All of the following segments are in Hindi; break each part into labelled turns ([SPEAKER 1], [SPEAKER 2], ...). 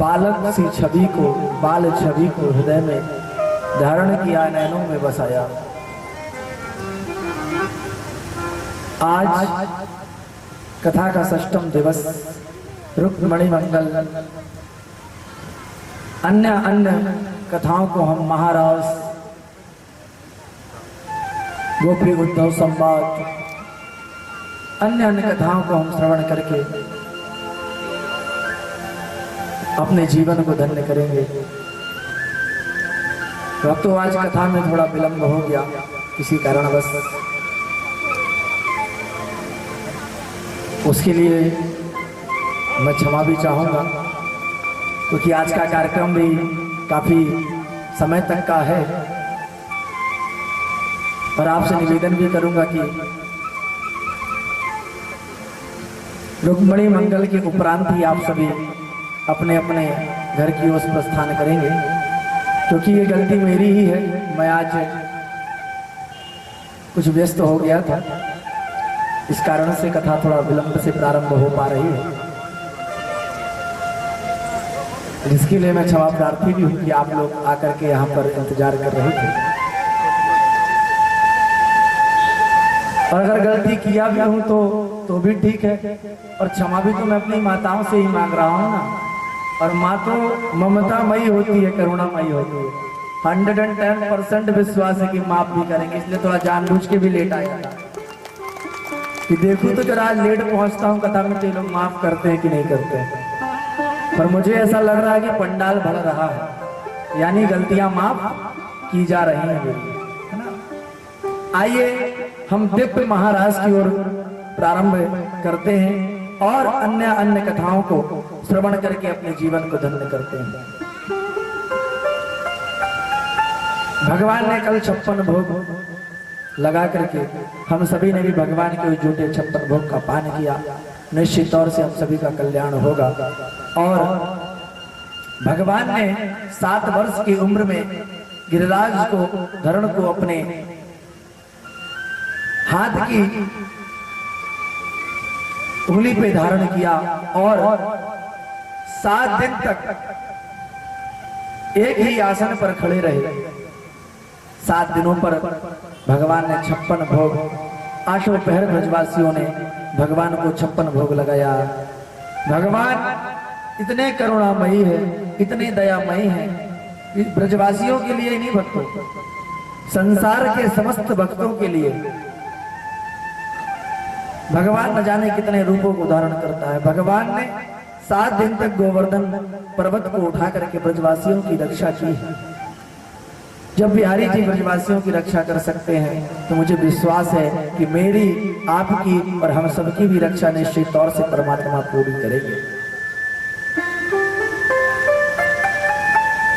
[SPEAKER 1] बालक सी छवि को, बाल छवि को हृदय में धारण किया, नैनों में बसाया। आज कथा का 6वां दिवस, रुक्मणी मंगल। अन्य कथाओं को हम महाराज, गोपी उद्धव संवाद, अन्य कथाओं को हम श्रवण करके अपने जीवन को धन्य करेंगे। तो आज कथा में थोड़ा विलंब हो गया किसी कारणवश, उसके लिए मैं क्षमा भी चाहूँगा, क्योंकि आज का कार्यक्रम भी काफ़ी समय तक का है। और आपसे निवेदन भी करूँगा कि रुक्मणी मंगल के उपरांत ही आप सभी अपने अपने घर की ओर प्रस्थान करेंगे, क्योंकि ये गलती मेरी ही है। मैं आज कुछ व्यस्त हो गया था, इस कारण से कथा थोड़ा विलंब से प्रारंभ हो पा रही है, जिसके लिए मैं क्षमा प्रार्थी भी हूँ कि आप लोग आकर के यहाँ पर इंतजार कर रहे थे। और अगर गलती किया भी हूँ तो भी ठीक है, और क्षमा भी तो मैं अपनी माताओं से ही मांग रहा हूँ ना। और माँ तो ममतामयी होती है, करुणामयी होती है। 110% विश्वास है कि माफ भी करेंगे, इसलिए थोड़ा जानबूझ के भी लेट आया कि देखूं तो जरा आज लेट पहुंचता हूँ कथा में, तो ये लोग माफ करते हैं कि नहीं करते हैं। पर मुझे ऐसा लग रहा है कि पंडाल भर रहा है, यानी गलतियां माफ की जा रही हैं मेरी, है ना। आइए हम दिव्य महाराज की ओर प्रारंभ करते हैं और अन्य कथाओं को श्रवण करके अपने जीवन को धन्य करते हैं। भगवान ने कल 56 भोग लगा करके हम सभी ने भी भगवान के जुटे 56 भोग का पान किया। निश्चित तौर से हम सभी का कल्याण होगा। और भगवान ने 7 वर्ष की उम्र में गिरिराज को, धरण को अपने हाथ की उंगली पे धारण किया और 7 दिन तक एक ही आसन पर खड़े रहे। 7 दिनों पर भगवान ने 56 भोग, 8 पहर ब्रजवासियों ने भगवान को 56 भोग लगाया। भगवान इतने करुणामयी है, इतने दयामयी है, ब्रजवासियों के लिए नहीं भक्तों, संसार के समस्त भक्तों के लिए भगवान न जाने कितने रूपों को धारण करता है। भगवान ने 7 दिन तक गोवर्धन पर्वत को उठा करके ब्रजवासियों की रक्षा की है। जब बिहारी जी ब्रजवासियों की रक्षा कर सकते हैं तो मुझे विश्वास है कि मेरी, आपकी और हम सबकी भी रक्षा निश्चित तौर से परमात्मा पूरी करेंगे।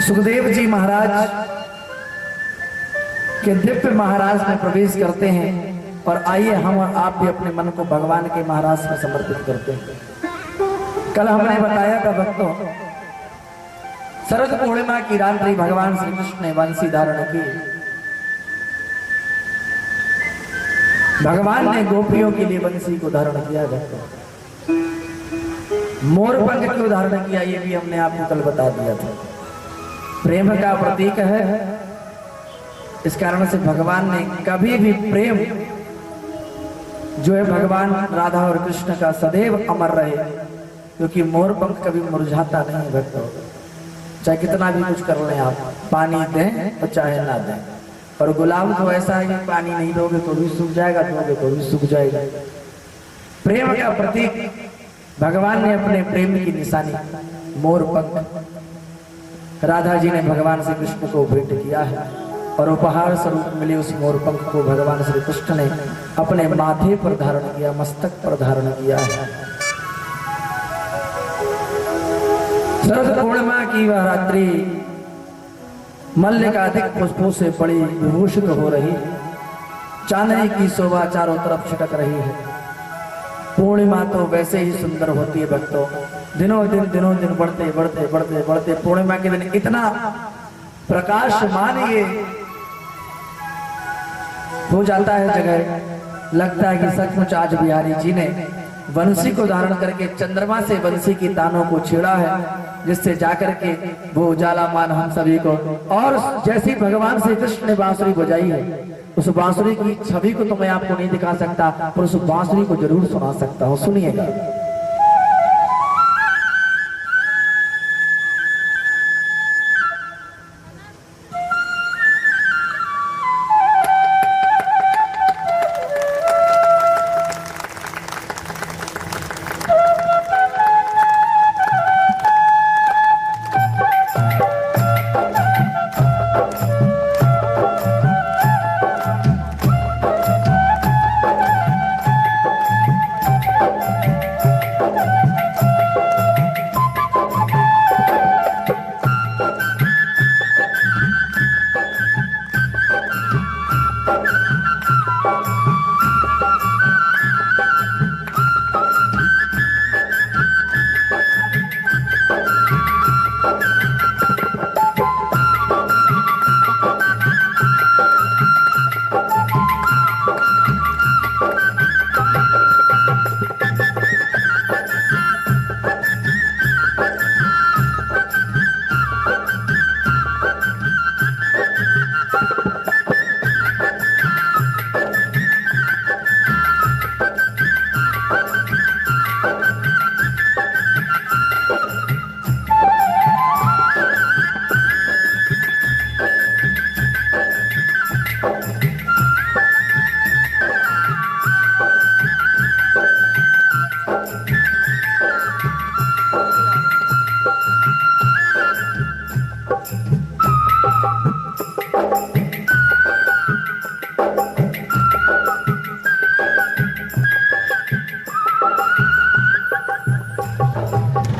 [SPEAKER 1] सुखदेव जी महाराज के दिव्य महाराज में प्रवेश करते हैं और आइए हम और आप भी अपने मन को भगवान के महाराज में समर्पित करते हैं। कल हमने बताया था भक्तों, शरद पूर्णिमा की रात्रि भगवान श्री कृष्ण ने बंसी धारण की। भगवान ने गोपियों के लिए बंसी को धारण किया। मोरपंख क्यों धारण किया ये भी हमने आपको कल बता दिया था। प्रेम का प्रतीक है, इस कारण से भगवान ने कभी भी प्रेम जो है भगवान राधा और कृष्ण का सदैव अमर रहे, क्योंकि मोरपंख कभी मुरझाता नहीं भक्तों। चाहे कितना भी कुछ कर लें आप, पानी दें और चाहे ना दें। और गुलाब तो ऐसा है कि पानी नहीं दोगे तो भी सूख जाएगा, दोगे तो भी सूख जाएगा। प्रेम का प्रतीक भगवान ने अपने प्रेम की निशानी मोरपंख राधा जी ने भगवान श्री कृष्ण को भेंट किया है और उपहार स्वरूप मिले उस मोरपंख को भगवान श्री कृष्ण ने अपने माथे पर धारण किया, मस्तक पर धारण किया है। शरद पूर्णिमा की वह रात्रि मल्लिकाधिक पुष्पों से बड़ी विभूषित हो रही, चांदनी की शोभा चारों तरफ छिटक रही है। पूर्णिमा तो वैसे ही सुंदर होती है भक्तों, दिनों दिन बढ़ते बढ़ते बढ़ते बढ़ते पूर्णिमा के दिन इतना प्रकाशमान ये हो जाता है जगह, लगता है कि सचमुच आज बिहारी जी ने बंसी को धारण करके चंद्रमा से बंसी की तानों को छेड़ा है, जिससे जाकर के वो उजाला मान हम सभी को। और जैसी भगवान श्री कृष्ण ने बांसुरी बजाई है, उस बांसुरी की छवि को तो मैं आपको नहीं दिखा सकता, पर उस बांसुरी को जरूर सुना सकता हूँ। सुनिएगा।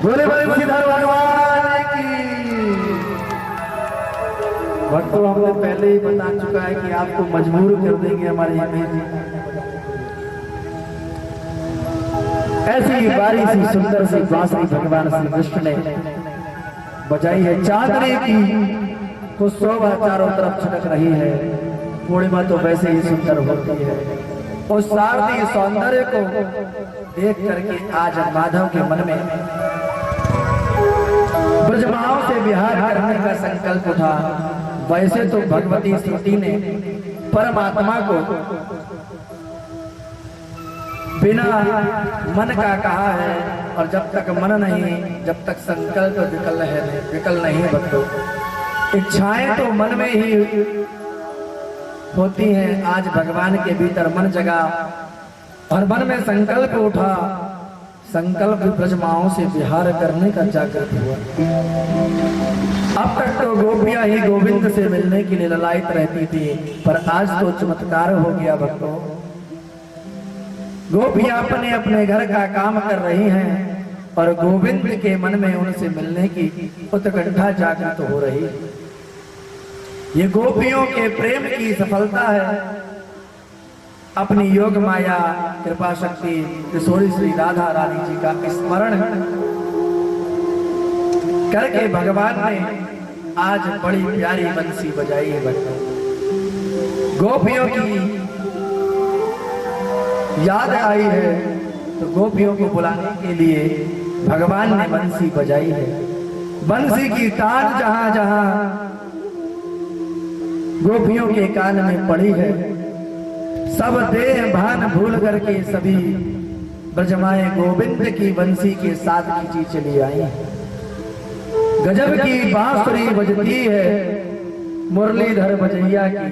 [SPEAKER 1] बोले बोले मुरलीधर भगवान की। भक्तों, हमने पहले ही बता चुका है कि आपको मजबूर कर देंगे हमारे इमेज। ऐसी बारी सी सुंदर सी बांसुरी भगवान श्री कृष्ण ने बजाई है। चांदनी की तो शोभा चारों तरफ छटक रही है। पूर्णिमा तो वैसे ही सुंदर होती है। उस शारदीय सौंदर्य को देख करके आज माधव के मन में ब्रजभाव से विहार करने का संकल्प उठा। वैसे तो भगवती स्तुति ने परमात्मा को बिना मन का कहा है, और जब तक मन नहीं, जब तक संकल्प विकल नहीं बदलो। इच्छाएं तो मन में ही होती हैं। आज भगवान के भीतर मन जगा और मन में संकल्प उठा। संकल्प ब्रजमाओं से विहार करने का जागृत हुआ। अब तक तो गोपियां ही गोविंद से मिलने के लिए ललायित रहती थी, पर आज तो चमत्कार हो गया भक्तों। गोपियां अपने अपने घर का काम कर रही हैं और गोविंद के मन में उनसे मिलने की उत्कंठा जागृत हो रही है। ये गोपियों के प्रेम की सफलता है। अपनी योग माया कृपा शक्ति किशोरी श्री राधा रानी जी का स्मरण करके भगवान ने आज बड़ी प्यारी बंसी बजाई है। भक्तों, गोपियों की याद आई है तो गोपियों को बुलाने के लिए भगवान ने बंसी बजाई है। बंसी की तान जहां जहां गोपियों के कान में पड़ी है, सब देह भान भूल करके सभी ब्रजमाएं गोविंद की बंसी के साथ खींची चली आई हैं। गजब की बांसुरी बजती है मुरलीधर बजैया की।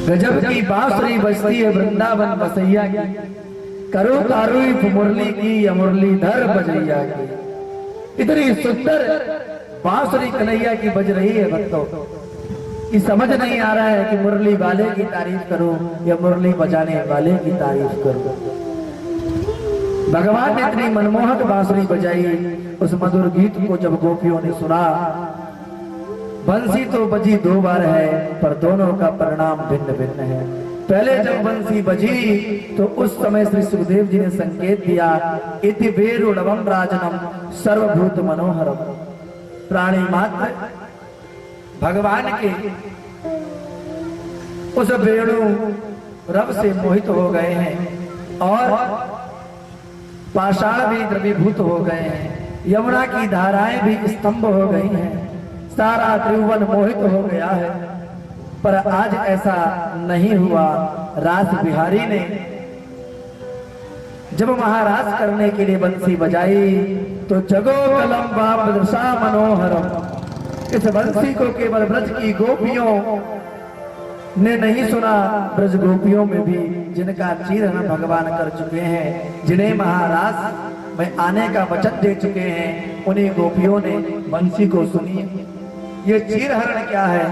[SPEAKER 1] गजब की बांसुरी बजती है वृंदावन बसैया की। करो तारुफ मुरली की या मुरलीधर बजैया की। इतनी सुंदर बांसुरी कन्हैया की बज रही है भक्तों कि समझ नहीं आ रहा है कि मुरली वाले की तारीफ करूं या मुरली बजाने वाले की तारीफ करूं। भगवान ने इतनी मनमोहक बांसुरी बजाई। उस मधुर गीत को जब गोपियों ने सुना, बंसी तो बजी दो बार है पर दोनों का परिणाम भिन्न भिन्न है। पहले जब बंसी बजी तो उस समय श्री सुखदेव जी ने संकेत दिया, इति वेणुडवम राजनम सर्वभूत मनोहरम। प्राणी मात्र भगवान के उस वेणु रब से मोहित हो गए हैं और पाषाण भी द्रवीभूत हो गए हैं, यमुना की धाराएं भी स्तंभ हो गई हैं, सारा त्रिभुवन मोहित हो गया है। पर आज ऐसा नहीं हुआ। रास बिहारी ने जब महाराज करने के लिए बंसी बजाई तो जगो कलम बाप दृशा मनोहरम, इस बंसी को केवल ब्रज की गोपियों ने नहीं सुना, ब्रज गोपियों में भी जिनका चीरहरण भगवान कर चुके हैं, जिन्हें महाराज में आने का वचन दे चुके हैं, उन्हीं गोपियों ने बंसी को सुनी। ये चीरहरण क्या है?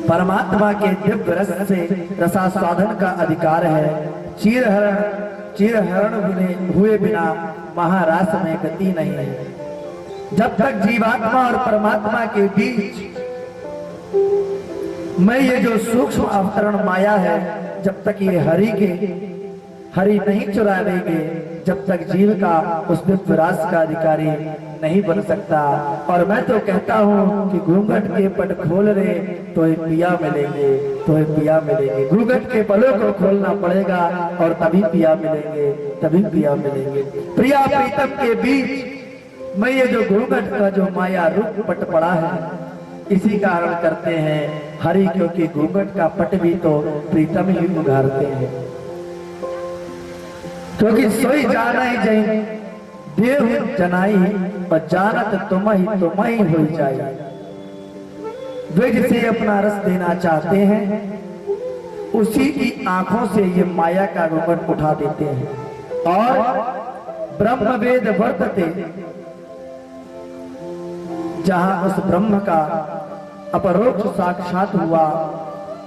[SPEAKER 1] परमात्मा के दिव्य रस से रसास्वादन का अधिकार है। चीरहरण हुए बिना महारास में गति नहीं है। जब तक जीवात्मा और परमात्मा के बीच में ये जो सूक्ष्म अवतरण माया है, जब तक ये हरि नहीं चुरा लेंगे, जब तक जीव का उस दिव्य रास का अधिकारी नहीं बन सकता। और मैं तो कहता हूँ कि घूंघट के पट खोल रहे तो एक पिया मिलेंगे, तो एक पिया मिलेंगे। घूंघट के पलों को खोलना पड़ेगा और तभी पिया मिलेंगे, तभी पिया मिलेंगे। प्रिया प्रीतम के बीच में ये जो घूंघट का जो माया रूप पट पड़ा है, इसी कारण करते हैं हरि, क्योंकि घूंघट का पट भी तो प्रीतम ही उघारते हैं। क्योंकि सोई जाना ही जय देव जनाई और जानत तुम ही हो जाए। वे जिसे अपना रस देना चाहते हैं, उसी की आंखों से ये माया का घूंघट उठा देते हैं। और ब्रह्म वेद वर्तते, जहां उस ब्रह्म का अपरोक्ष साक्षात हुआ,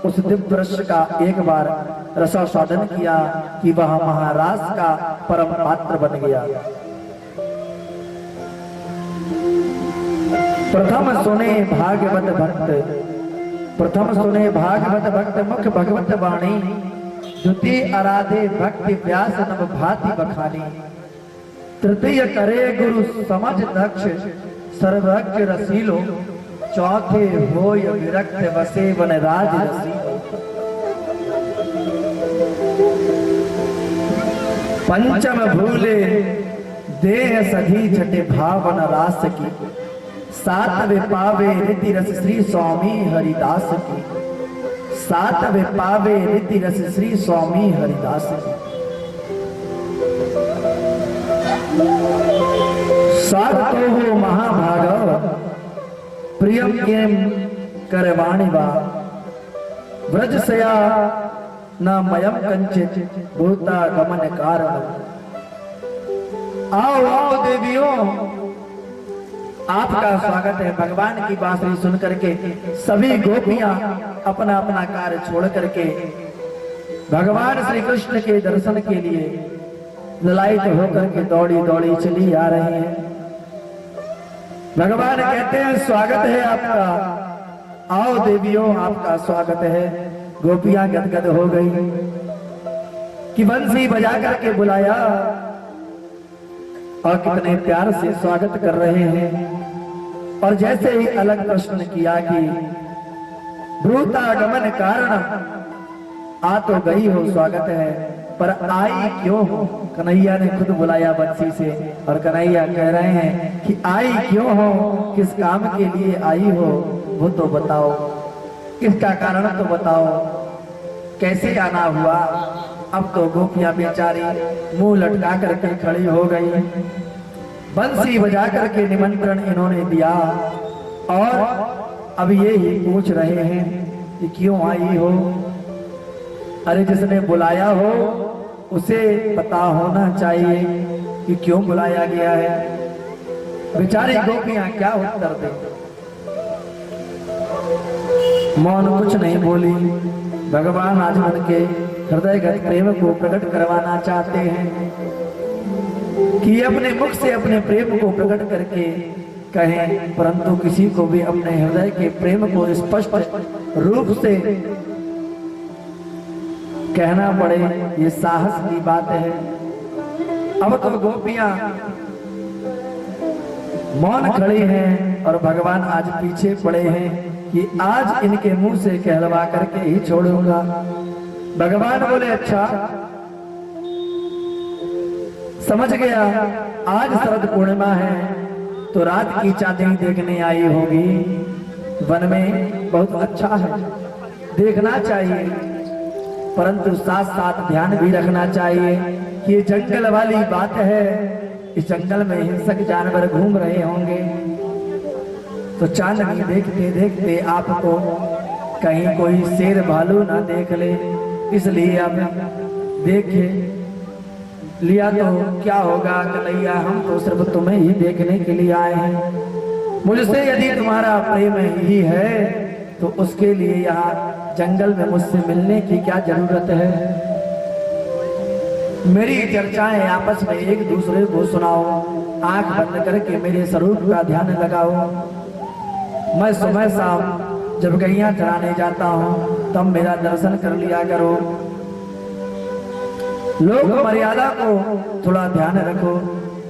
[SPEAKER 1] उस दिव्य रस का एक बार रसास्वादन किया कि वह महारास का परम पात्र बन गया। प्रथम सुने भागवत भक्त मुख भगवत वाणी, द्वितीय आराधे भक्ति व्यास नव भाति बखानी, तृतीय करे गुरु समझ दक्ष सर्वज्ञ रसीलो, चौथे होय विरक्त बसे वन राज रसीलो। पंचम भूले देह सधी छठे भावन रास की, सातवें पावे रीति रस श्री स्वामी हरिदास की, सातवें पावे रीति रस श्री स्वामी हरिदास की। सातो हो महाभाग प्रियम केम करवाणी बा, व्रज सया न मयम कंचित भूता गमन कारण। आओ आओ देवियों, आपका स्वागत है। भगवान की बांसुरी सुन करके सभी गोपियां अपना अपना कार्य छोड़ करके भगवान श्री कृष्ण के दर्शन के लिए ललायित होकर के दौड़ी दौड़ी चली आ रही हैं। भगवान कहते हैं स्वागत है आपका, आओ देवियों आपका स्वागत है। गोपियां गदगद हो गई कि बंसी बजा करके बुलाया और कितने प्यार से स्वागत कर रहे हैं। और जैसे ही अलग प्रश्न किया कि भूतागमन कारण, आ तो गई हो स्वागत है, पर आई क्यों हो? कन्हैया ने खुद बुलाया बंसी से और कन्हैया कह रहे हैं कि आई क्यों हो, किस काम के लिए आई हो वो तो बताओ, इसका कारण तो बताओ, कैसे आना हुआ। अब तो गोपियां बेचारी मुंह लटका करके खड़ी हो गई। बंसी बजा करके निमंत्रण इन्होंने दिया और अब ये ही पूछ रहे हैं कि क्यों आई हो। अरे जिसने बुलाया हो उसे पता होना चाहिए कि क्यों बुलाया गया है। बेचारी गोपियां क्या उत्तर दे, मौन कुछ नहीं बोली। भगवान आज उनके हृदयगत प्रेम को प्रकट करवाना चाहते हैं कि अपने मुख से अपने प्रेम को प्रकट करके कहें, परंतु किसी को भी अपने हृदय के प्रेम को स्पष्ट रूप से कहना पड़े, ये साहस की बात है। अब तो गोपियां मौन खड़ी हैं और भगवान आज पीछे पड़े हैं कि आज इनके मुंह से कहलवा करके ही छोड़ूंगा। भगवान बोले अच्छा समझ गया, आज शरद पूर्णिमा है तो रात की चांदनी देखने आई होगी, वन में बहुत अच्छा है, देखना चाहिए, परंतु साथ साथ ध्यान भी रखना चाहिए कि ये जंगल वाली बात है, इस जंगल में हिंसक जानवर घूम रहे होंगे, तो चांदनी देखते देखते आपको कहीं कोई शेर भालू ना देख ले, इसलिए अब देखे लिया तो क्या होगा कन्हैया, हम तो सिर्फ तुम्हें ही देखने के लिए आए हैं, मुझसे यदि तुम्हारा प्रेम ही है तो उसके लिए यहाँ जंगल में मुझसे मिलने की क्या जरूरत है। मेरी चर्चाएं आपस में एक दूसरे को सुनाओ, आंख बंद करके मेरे स्वरूप का ध्यान लगाओ। मैं सुबह शाम जब गैया चराने जाता हूँ तब मेरा दर्शन कर लिया करो। लोक मर्यादा को थोड़ा ध्यान रखो,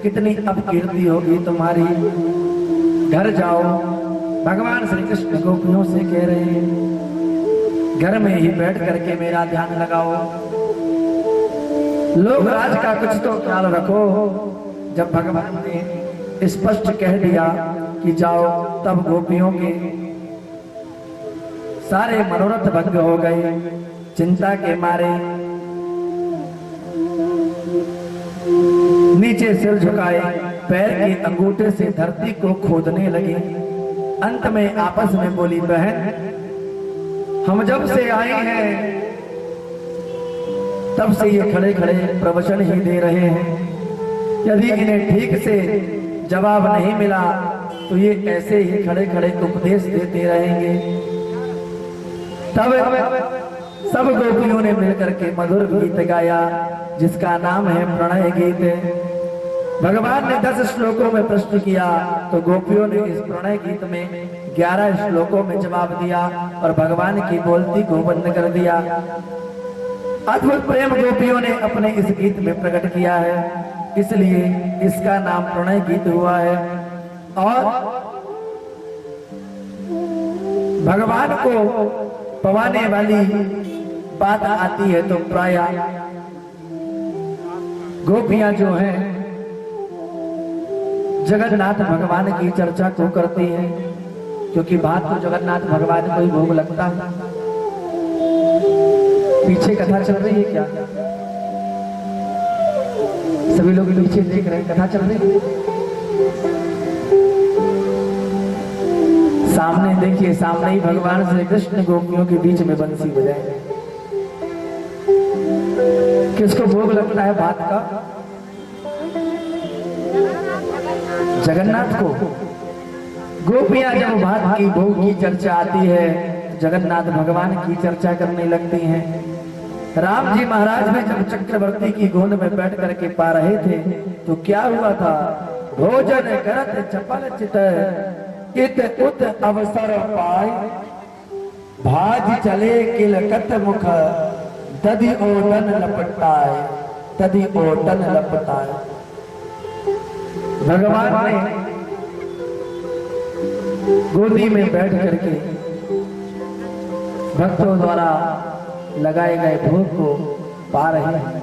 [SPEAKER 1] कितनी अपकीर्ति होगी तुम्हारी। घर जाओ, भगवान श्री कृष्ण गोपियों से कह रहे हैं, घर में ही बैठ करके मेरा ध्यान लगाओ। लोग राज का कुछ तो ख्याल रखो। जब भगवान ने स्पष्ट कह दिया कि जाओ, तब गोपियों के सारे मनोरथ भंग हो गए। चिंता के मारे नीचे सिर झुकाए, पैर के अंगूठे से धरती को खोदने लगे। अंत में आपस में बोली, बहन हम जब से आए हैं तब से ये खड़े खड़े प्रवचन ही दे रहे हैं, यदि इन्हें ठीक से जवाब नहीं मिला तो ये ऐसे ही खड़े खड़े उपदेश देते रहेंगे। तब सब गोपियों ने मिलकर के मधुर गीत गाया जिसका नाम है प्रणय गीत। भगवान ने 10 श्लोकों में प्रश्न किया तो गोपियों ने इस प्रणय गीत में 11 श्लोकों में जवाब दिया और भगवान की बोलती को बंद कर दिया। अद्भुत प्रेम गोपियों ने अपने इस गीत में प्रकट किया है, इसलिए इसका नाम प्रणय गीत हुआ है। और भगवान को पवाने वाली बात आती है तो प्राय गोपियां जो हैं जगन्नाथ भगवान की चर्चा को करती हैं, क्योंकि बात तो जगन्नाथ भगवान को ही भोग लगता है। पीछे कथा चल रही है क्या? सभी लोग पीछे देख रहे हैं, कथा चल रही है। सामने देखिए, सामने ही भगवान श्री कृष्ण गोपियों के बीच में बंसी बजाए। किसको भोग लगता है बात का? जगन्नाथ को। गोपियां जब बात की भोग की चर्चा आती है तो जगन्नाथ भगवान की चर्चा करने लगती हैं। राम जी महाराज में जब चक्रवर्ती की गोद में बैठ करके पा रहे थे तो क्या हुआ था? भोजन करत चपल चित इत उत अवसर पाए, भाज चले किलकत मुख दधि ओटन लपटाए, तदि ओटन लपटाए। भगवान ने गोदी में बैठ करके भक्तों द्वारा लगाए गए भोग को पा रहे हैं।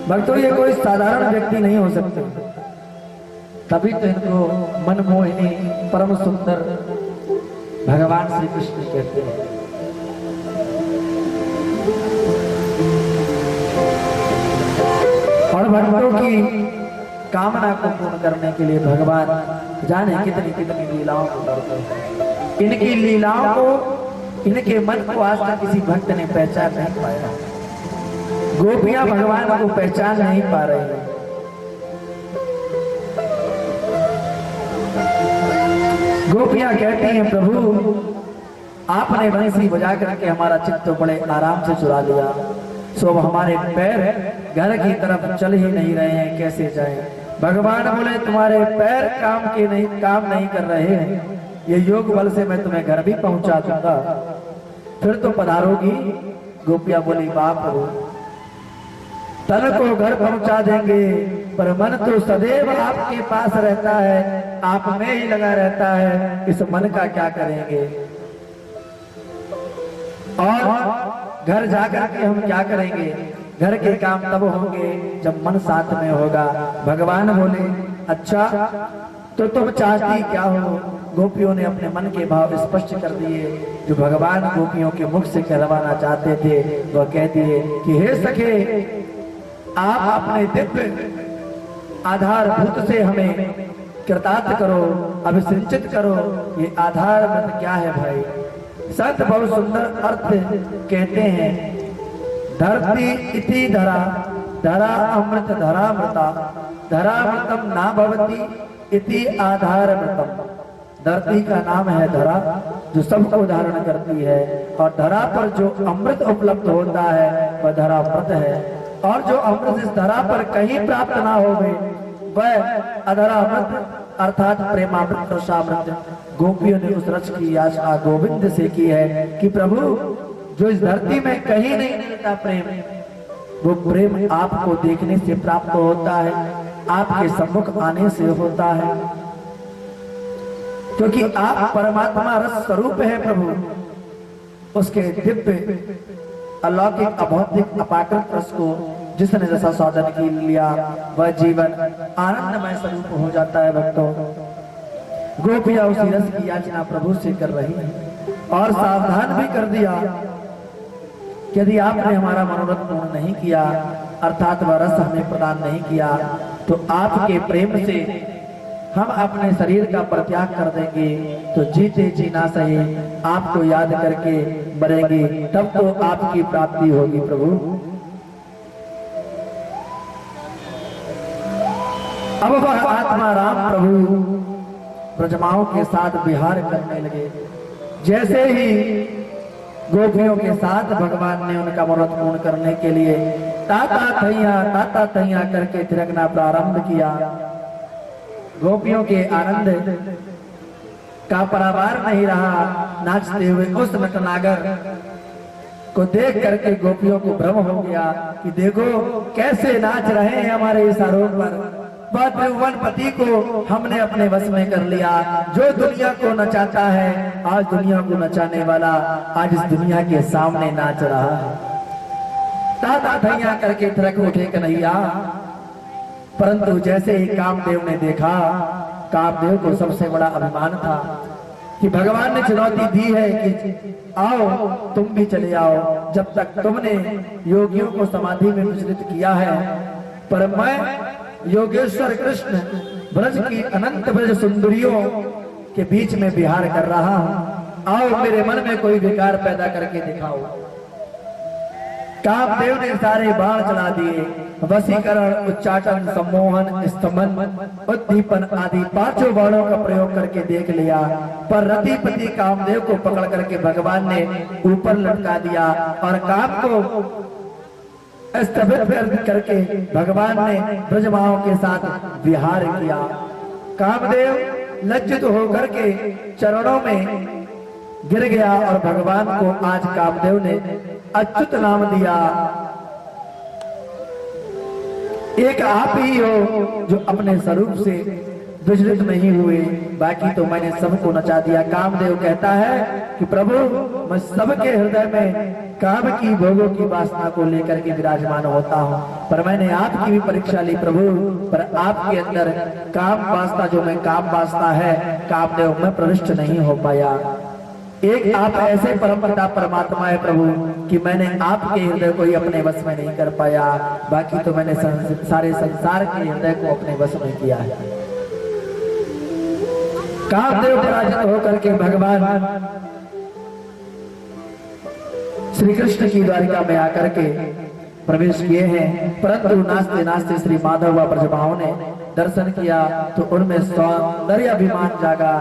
[SPEAKER 1] भक्तों, ये कोई साधारण व्यक्ति नहीं हो सकते, तभी तो इनको मनमोहिनी परम सुंदर भगवान श्री कृष्ण कहते हैं। और भक्तों की कामना को पूर्ण करने के लिए भगवान जाने कितनी कितनी लीलाओं को करते हैं। इनकी लीलाओं को, इनके मन को आज तक किसी भक्त ने पहचान नहीं पाया। गोपियां भगवान को पहचान नहीं पा रही हैं। गोपियां कहती हैं, प्रभु आपने बंसी बजा करके हमारा चित्त बड़े आराम से चुरा लिया, सो हमारे पैर घर की तरफ चल ही नहीं रहे हैं, कैसे जाएं? भगवान बोले, तुम्हारे पैर काम नहीं कर रहे हैं, ये योग बल से मैं तुम्हें घर भी पहुंचा दूंगा, फिर तो पधारोगी। गोपियां बोली, बाप प्रभु तन को घर पहुंचा देंगे पर मन तो सदैव आपके पास रहता है, आप में ही लगा रहता है, इस मन का क्या करेंगे? और घर जाकर के हम क्या करेंगे, घर के काम तब होंगे जब मन साथ में होगा। भगवान बोले अच्छा तो तुम चाहती क्या हो। गोपियों ने अपने मन के भाव स्पष्ट कर दिए, जो भगवान गोपियों के मुख से कहलवाना चाहते थे वह कह दिए कि हे सखे, आप अपने दिव्य आधारभूत से हमें कृतार्थ करो, अभिसिंचित करो। ये आधार मतलब क्या है भाई? संत बहुत सुंदर अर्थ कहते हैं, धरती इति धरा, धरा अमृत धरा मृता, धरामृतम ना भवती इति आधारमृतम। धरती का नाम है धरा, जो सबको धारण करती है, और धरा पर जो अमृत उपलब्ध होता है वह धरामृत है। और जो अमृत इस धरा पर कहीं प्राप्त ना हो वह अधरामृत अर्थात प्रेमामृत रसामृत। गोपियों ने उस रस की आशा गोविंद से की है कि प्रभु जो इस धरती में कहीं नहीं मिलता प्रेम, वो प्रेम आपको देखने से प्राप्त होता है, आपके सम्मुख आने से होता है, क्योंकि आप परमात्मा रस स्वरूप है प्रभु। उसके दिव्य अलौकिक अभौतिक अपाकृत रस को जिसने जैसा साधन की लिया वह जीवन आनंदमय स्वरूप हो जाता है। भक्तों, गोपियां उसी रस की याचना प्रभु से कर रही है और सावधान भी कर दिया, यदि आपने हमारा मनोरथ पूर्ण नहीं किया, अर्थात वह रस हमें प्रदान नहीं किया, तो आपके प्रेम से हम अपने शरीर का परित्याग कर देंगे, तो जीते जी ना सही आपको याद करके मरेंगे, तब तो आपकी प्राप्ति होगी प्रभु। अब वह आत्मा राम प्रभु ब्रजमाओं के साथ विहार करने लगे। जैसे ही गोपियों के साथ भगवान ने उनका मनोरथ पूर्ण करने के लिए ताता थैया करके थिरकना प्रारंभ किया, गोपियों के आनंद का परावार नहीं रहा। नाचते हुए उस नटनागर को देख करके गोपियों को भ्रम हो गया कि देखो कैसे नाच रहे हैं हमारे इशारों पर। त्रिभुवन पति को हमने अपने वश में कर लिया। जो दुनिया को नचाता है, आज दुनिया को नचाने वाला आज इस दुनिया के सामने नाच रहा है। ताता थैया करके थिरक उठे कन्हैया। परंतु जैसे ही कामदेव ने देखा, कामदेव को सबसे बड़ा अभिमान था कि भगवान ने चुनौती दी है कि आओ तुम भी चले आओ, जब तक तुमने योगियों को समाधि में मिश्रित किया है, पर मैं योगेश्वर कृष्ण ब्रज की अनंत ब्रज सुंदरियों के बीच में विहार कर रहा हूं। आओ मेरे मन में कोई विकार पैदा करके दिखाओ। कामदेव ने सारे बाण चला दिए, वशीकरण, उच्चाटन, सम्मोहन, स्तमन, उद्दीपन आदि पांचों बाणों का प्रयोग करके देख लिया, पर रतिपति कामदेव को पकड़ करके भगवान ने ऊपर लटका दिया और काम को स्थगित करके भगवान ने ब्रजमाओं के साथ विहार किया। कामदेव लज्जित होकर के चरणों में गिर गया और भगवान को आज कामदेव ने अच्युत नाम दिया। एक आप ही हो जो अपने स्वरूप से विचलित नहीं हुए, बाकी तो मैंने सबको नचा दिया। कामदेव कहता है कि प्रभु मैं सबके हृदय में काम की भोगों की वासना को लेकर के विराजमान होता हूँ, पर मैंने आपकी भी परीक्षा ली प्रभु, पर आपके अंदर काम वासना जो मैं काम वासना है कामदेव में प्रविष्ट नहीं हो पाया। एक आप ऐसे परमपिता परमात्मा है प्रभु कि मैंने आपके हृदय को ही अपने वश में नहीं कर पाया, बाकी तो मैंने सारे संसार के हृदय को अपने वश में किया है। कामदेव पराजित होकर के भगवान श्री कृष्ण की द्वारिका में आकर के प्रवेश किए हैं, परंतु नाचते नाचते श्री माधव व ब्रजभाओं ने दर्शन किया तो उनमें सौंदर्य अभिमान जागा।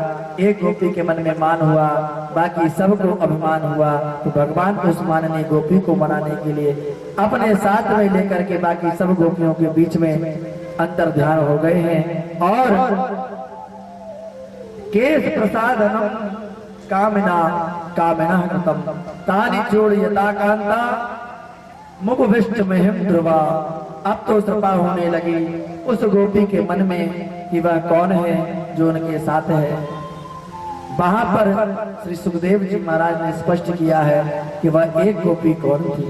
[SPEAKER 1] एक गोपी के मन में मान हुआ, बाकी सबको अभिमान हुआ, तो भगवान उस माननीय गोपी को मनाने के लिए अपने साथ में लेकर के बाकी सब गोपियों के बीच में अंतर ध्यान हो गए हैं। और केश प्रसादनम कामना कामना कृतम तानि चोड़यता कांता मुखविष्ट महिम ध्रुवा। अब तो कृपा होने लगी उस गोपी के मन में कि वह कौन है जो उनके साथ है। वहां पर श्री सुखदेव जी महाराज ने स्पष्ट किया है कि वह एक गोपी कौन थी।